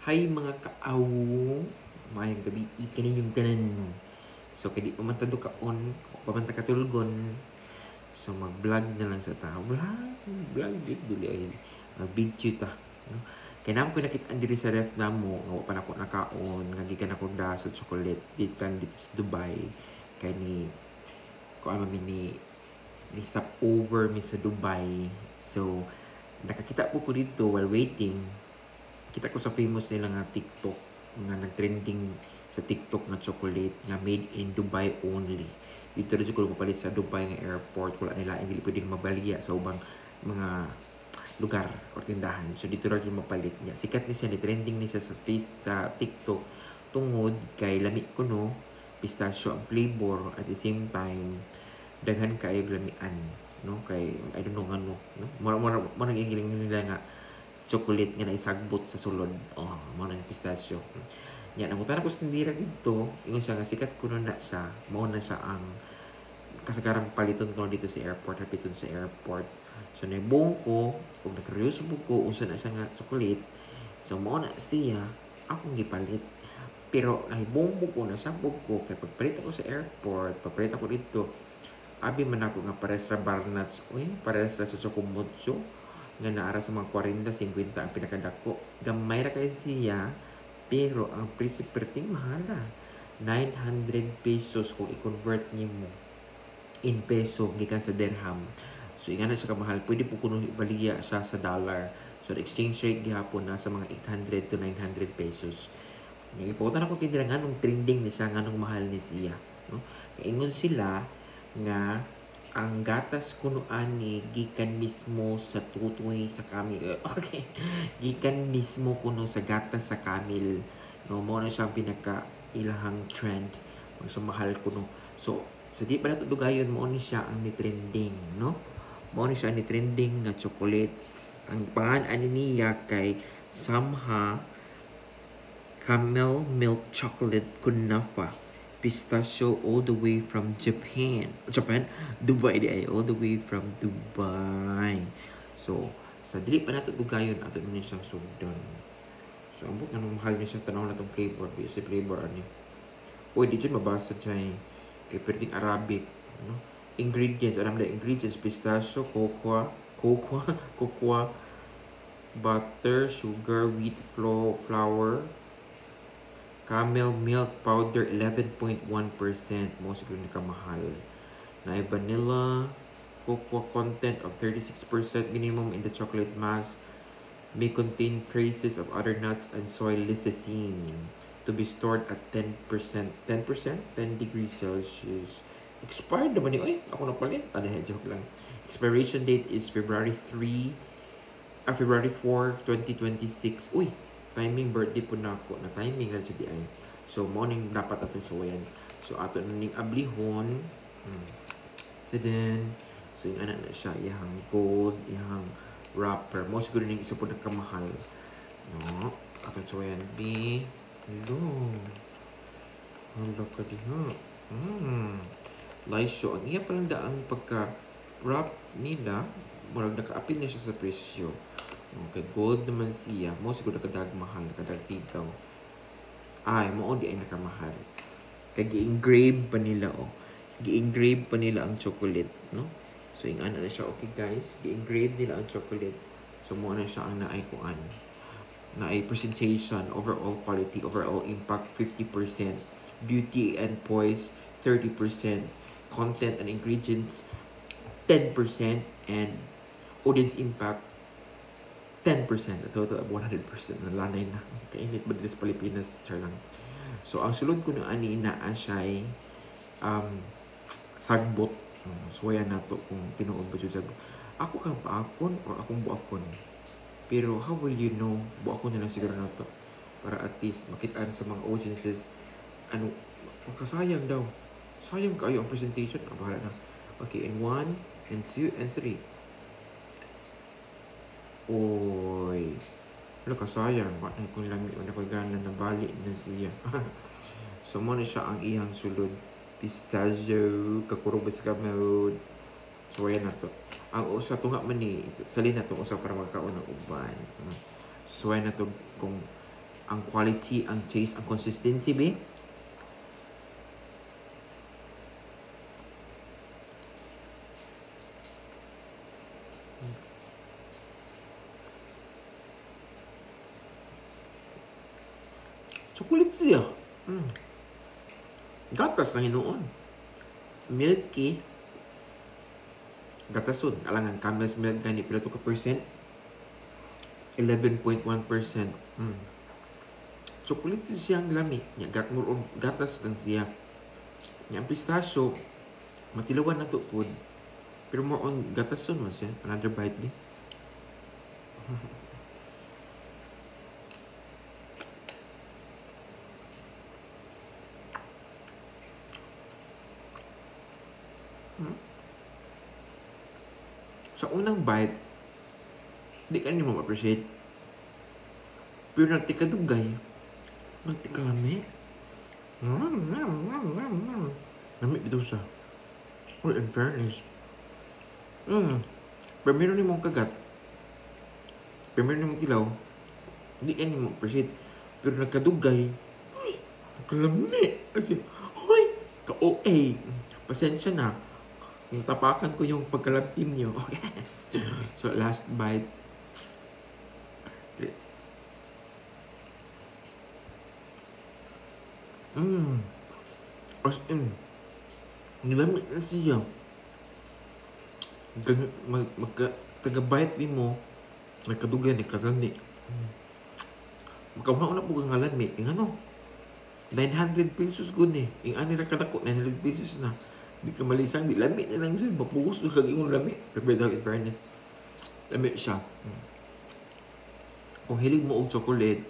Hay mga kaaw, mayang gabi, ikanin yung tanan. So, kaya di pa man tado ka-on, o pa man ta katulgon. So, mag-vlog na lang sa tao. Vlog, dili ay. Mag-video ta. No? Kaya naman ko nakita diri sa ref na mo, nga pa na ko nakaon, nga gikan ako da sa chocolate, dit kan dito sa Dubai. Kaya ni, ko ano ni stop over mi sa Dubai. So, nakakita po ko dito while waiting. Kita ko sa famous nila nga TikTok, nga nag-trending sa TikTok na chocolate nga made in Dubai only. Dito rin siguro mapalit sa Dubai nga airport. Wala nila, hindi pwedeng mabaligya sa ubang mga lugar o tindahan. So dito rin mapalit niya. Sikat ni siya, ni trending ni siya sa TikTok tungod kay lami ko no, pistachio ang flavor at the same time daghan kayo lamian, no, kay I don't know ano, no, mo nagigiling nila nga chocolate nga naisagbot sa sulod. Oh, mo nang pistachio. Yan, ang utara ko sa tindira dito, yung siya nga sikat kuno na siya, mo na siya ang kasagarang paliton ko dito sa airport, hapiton sa airport. So, naibong ko, kung nakaryoso ko, unsa na siya nga chocolate. So, mo na siya, akong gipalit. Pero, naibong ko na siya ko, kaya pagpalit ako sa airport, pagpalit ako dito, abi man ako nga pares ra barnuts, uy, pares ra sa chokomotso, nga naara sa mga 40-50 ang pinakadako. Gamay ra kay siya, pero ang presyo perting mahala. 900 pesos kung i-convert niyo mo in peso gikan sa dirham. So ingana siya kamahal, pwede po kuno ibaligya siya sa dollar. So the exchange rate gihapon na sa mga 800 to 900 pesos. Iputan ako tindira nganong trending ni siya, nganong mahal ni siya, no? Ingon sila nga ang gatas kuno ani gikan mismo sa tutoy sa kamil. Okay. Gikan mismo kuno sa gatas sa kamil. No, mo na siya pinaka ilahang trend. So mahal kuno. So di pa nato dugayon mo ni siya ang ni trending, no? Mo ni siya ni trending nga chocolate. Ang pangan ani niya kay Samha Camel Milk Chocolate Kunafa. Pistachio all the way from Japan. Dubai di ay. All the way from Dubai. So, sa dili pa nato dugayon ato ni siyang sugdan. So, ambot nga mahal niya siya tanaw na itong flavor. Sa flavor ani. Uy, di dyan mabasa dyan. Kay perting Arabic. No? Ingredients. Alam na ingredients. Pistachio, cocoa, butter, sugar, wheat flour, camel milk powder 11.1%. Mo siguro ni kamahal. Na vanilla, cocoa content of 36% minimum in the chocolate mass. May contain traces of other nuts and soy lecithin to be stored at 10%. 10%? 10 degrees Celsius. Expired naman yun. Ay, ako napalit. Joke lang. Expiration date is February 4, 2026. Uy, timing birthday po na ako. Na timing na siya di ay. So, morning dapat atong suwayan. So, ato ning ablihon. So, then, so yung anak na siya, ihang gold, ihang wrapper. Mo siguro ning isa po nagkamahal. No? Ato suwayan. Hello. Hala ka diha. Laisyo. Ang iya palang daang pagka-wrap nila, murag nakaapil na siya sa presyo. Okay, gold naman siya. Mo siguro nakadag mahal, nakadag tigaw. Ay, mo di ay nakamahal. Kaya gi-engrave pa nila, oh. Gi-engrave pa nila ang chocolate, no? So, yung ano na siya, okay guys, gi-engrave nila ang chocolate. So, mo na siya ang naay-kuan. Naay presentation, overall quality, overall impact, 50%. Beauty and poise, 30%. Content and ingredients, 10%. And audience impact, 10%. A total of 100%. Nalanay na. Kainit ba dito sa Pilipinas? Char lang. So, ang sulod ko na ani na siya'y sagbot. So, yan na to kung tinuod ba dyan sagbot. Ako kang paakon o akong buakon? Pero, how will you know? Buakon na lang siguro na to. Para at least makitaan sa mga audiences. Ano, makasayang daw. Sayang kayo ang presentation. Bahala na. Okay, in 1, and 2, and 3. Oy. Wala kasayang. Wala kong lamig. Wala kong gana na bali na siya. So, mo na siya ang iyang sulod. Pistachio. Kakurog ba sa kamod. So, ayan na to. Ang usa to nga man ni. Salin na to usa para magkaon ng uban. So, ayan na to kung ang quality, ang taste, ang consistency, be. Chocolate siya. Gatas na hinoon. Milky. Gatason. Alangan, camel's milk gani. Pila to ka percent? 11.1%. Chocolate siyang lami. Gatas lang siya. Ang pistachio, matilawan na to po. Pero more on gatason man siya. Another bite di. Sa unang bite, di ka mo appreciate. Pero nagtikadugay, nagtikalami. Lamig ito siya. Well, in fairness. Pero meron ni mong kagat. Pero meron ni mong tilaw. Hindi ka mo appreciate. Pero nagkadugay. Uy, nagkalami. Kasi, huy, ka-OA. Pasensya na. Yung tapakan ko yung pagkalabtim nyo. Okay. So, last bite. As in, nilamig na siya. Taga-bite din mo, nagkadugay, nagkarani. Magkamuna po kang alami. Yung ano, 900 pesos good eh. Yung ani na kadako, 900 pesos na. Di ka malisang, di lami na lang siya. Mapugos doon sa gimong lami. Pero in fairness, lami siya. Kung hilig mo og chocolate,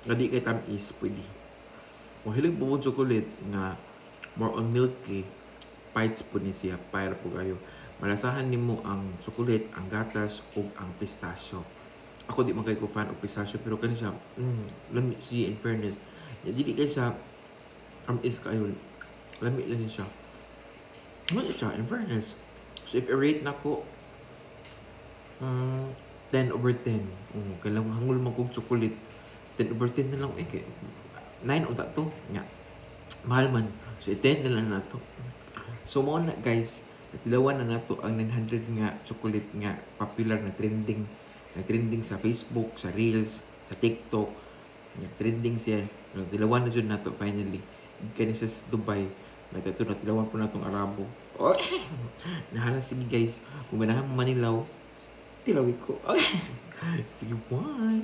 nga di kay tamis, pwede. Kung hilig mo og chocolate, nga more on milky, bites po ni siya, para po kayo. Malasahan ni mo ang chocolate, ang gatas, o ang pistachio. Ako di man kayo ko fan og pistachio, pero kani siya, lami siya in fairness. Di kay siya, tamis kayo. Lami lang siya. Lami siya, in fairness. So if i-rate na ko, 10 over 10. Kailangan hangul mo kong chocolate. 10 over 10 na lang. 9 o to. Mahal man. So 10 na lang na to. So mo na guys, natilawan na nato ang 900 nga chocolate nga popular na trending. Nag-trending sa Facebook, sa Reels, sa TikTok. Nag-trending siya. Natilawan na dyan nato finally. Kaya sa Dubai. May tato natilawan po natong Arabo. Okay. Nahalan sige guys. Kung ganahan mo Manilaw, tilawin ko. Okay. Sige, bye.